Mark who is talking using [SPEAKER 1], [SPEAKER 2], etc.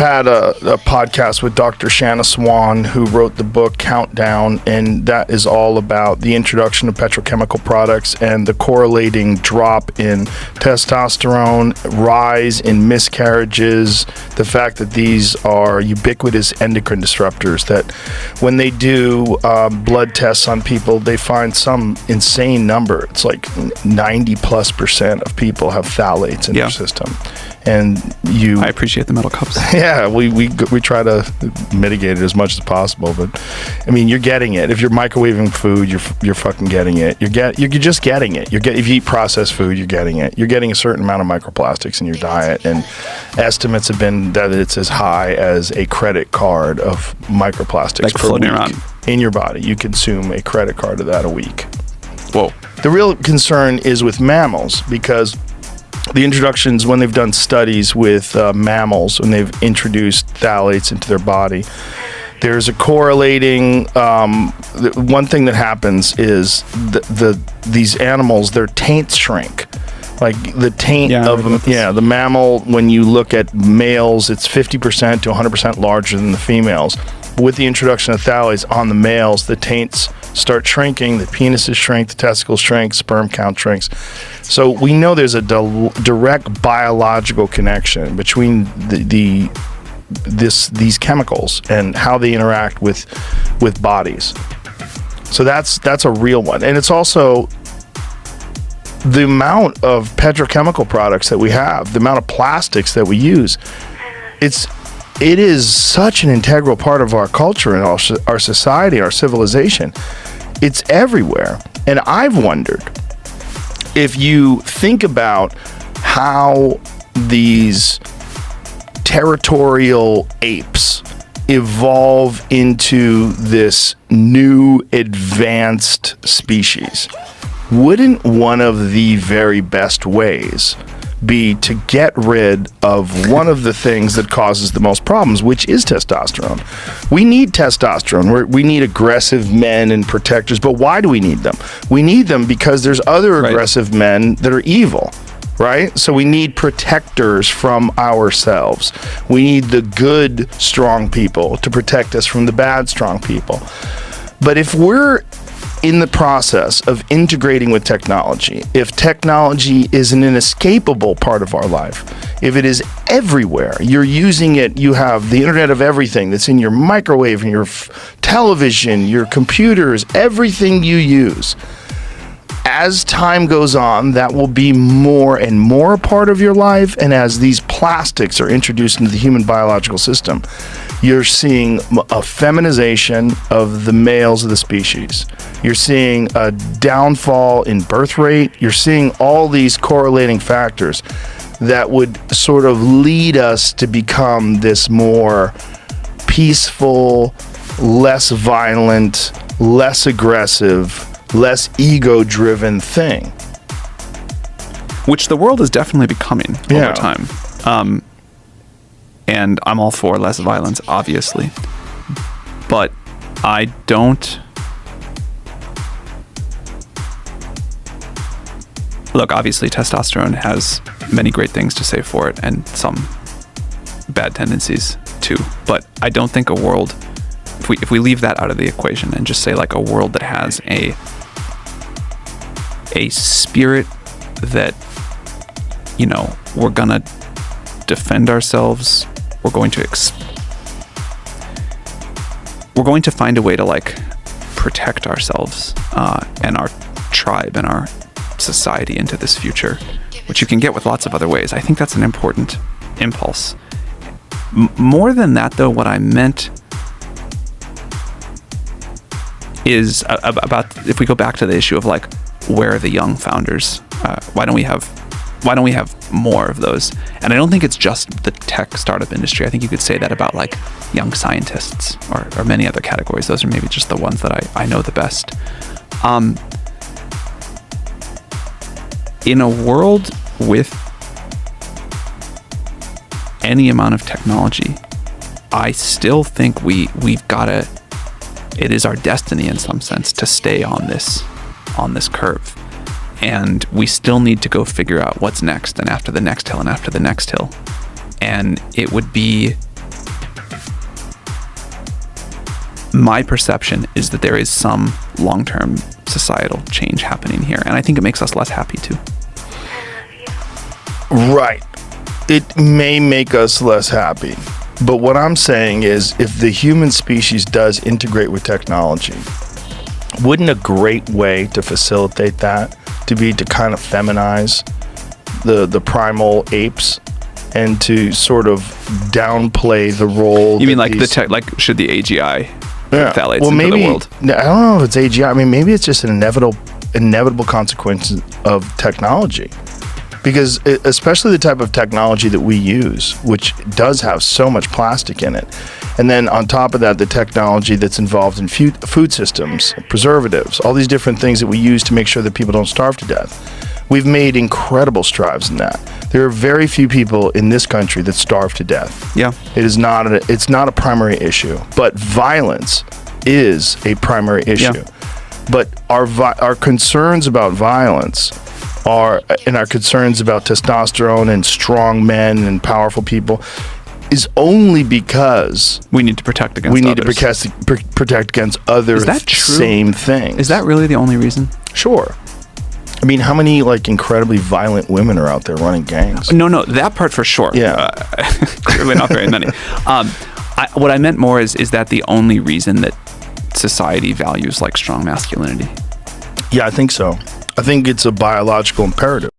[SPEAKER 1] had a podcast with Dr. Shanna Swan, who wrote the book Countdown, and that is all about the introduction of petrochemical products and the correlating drop in testosterone, rise in miscarriages, the fact that these are ubiquitous endocrine disruptors, that when they do blood tests on people, they find some insane number. It's like 90+% of people have phthalates in their system. And I
[SPEAKER 2] appreciate the metal cups.
[SPEAKER 1] Yeah, we try to mitigate it as much as possible, but I mean, you're getting it. If you're microwaving food, you're fucking getting it. You're just getting it. If you eat processed food, you're getting it. You're getting a certain amount of microplastics in your diet, and estimates have been that it's as high as a credit card of microplastics
[SPEAKER 2] like
[SPEAKER 1] per week
[SPEAKER 2] around
[SPEAKER 1] in your body. You consume a credit card of that a week.
[SPEAKER 2] Whoa.
[SPEAKER 1] The real concern is with mammals, because the introductions, when they've done studies with mammals, when they've introduced phthalates into their body, there's a correlating, one thing that happens is these animals, their taints shrink. Like the taint of the mammal, when you look at males, it's 50% to 100% larger than the females. With the introduction of phthalates on the males, the taints start shrinking, the penises shrink, the testicles shrink, sperm count shrinks. So we know there's a direct biological connection between these chemicals and how they interact with bodies. So that's a real one. And it's also the amount of petrochemical products that we have, the amount of plastics that we use. It is such an integral part of our culture and our society, our civilization. It's everywhere. And I've wondered, if you think about how these territorial apes evolve into this new advanced species, wouldn't one of the very best ways be to get rid of one of the things that causes the most problems, which is testosterone? We need testosterone. We need aggressive men and protectors, but why do we need them? We need them because there's other aggressive men that are evil, right? So we need protectors from ourselves. We need the good, strong people to protect us from the bad, strong people. But if we're in the process of integrating with technology, if technology is an inescapable part of our life, if it is everywhere, you're using it, you have the Internet of Everything that's in your microwave, and your television, your computers, everything you use. As time goes on, that will be more and more a part of your life, and as these plastics are introduced into the human biological system, you're seeing a feminization of the males of the species. You're seeing a downfall in birth rate. You're seeing all these correlating factors that would sort of lead us to become this more peaceful, less violent, less aggressive, less ego-driven thing.
[SPEAKER 2] Which the world is definitely becoming over time. And I'm all for less violence, obviously. But I don't... Look, obviously testosterone has many great things to say for it, and some bad tendencies too. But I don't think a world... If we leave that out of the equation and just say like a world that has a spirit that, you know, we're gonna defend ourselves, we're going to find a way to like protect ourselves and our tribe and our society into this future, which you can get with lots of other ways. I think that's an important impulse. More than that, though, what I meant is about, if we go back to the issue of like, where are the young founders? Why don't we have more of those? And I don't think it's just the tech startup industry. I think you could say that about like young scientists or many other categories. Those are maybe just the ones that I know the best. In a world with any amount of technology, I still think we've got to, it is our destiny in some sense to stay on this curve. And we still need to go figure out what's next, and after the next hill, and after the next hill. And it would be my perception is that there is some long-term societal change happening here, and I think it makes us less happy too.
[SPEAKER 1] Right. It may make us less happy. But what I'm saying is, if the human species does integrate with technology, wouldn't a great way to facilitate that to be to kind of feminize the primal apes and to sort of downplay the role?
[SPEAKER 2] You mean like should the AGI phthalates into
[SPEAKER 1] maybe,
[SPEAKER 2] the world?
[SPEAKER 1] I don't know if it's AGI. I mean, maybe it's just an inevitable consequence of technology. Because especially the type of technology that we use, which does have so much plastic in it. And then on top of that, the technology that's involved in food systems, preservatives, all these different things that we use to make sure that people don't starve to death. We've made incredible strides in that. There are very few people in this country that starve to death.
[SPEAKER 2] Yeah.
[SPEAKER 1] It's not a primary issue, but violence is a primary issue.
[SPEAKER 2] Yeah.
[SPEAKER 1] But our concerns about violence and our concerns about testosterone and strong men and powerful people is only because
[SPEAKER 2] we need to protect against
[SPEAKER 1] to protect against other
[SPEAKER 2] Is that true?
[SPEAKER 1] Same things.
[SPEAKER 2] Is that really the only reason?
[SPEAKER 1] Sure. I mean, how many incredibly violent women are out there running gangs?
[SPEAKER 2] No, that part for sure.
[SPEAKER 1] Yeah.
[SPEAKER 2] Clearly not very many. What I meant more is that the only reason that society values strong masculinity?
[SPEAKER 1] Yeah, I think so. I think it's a biological imperative.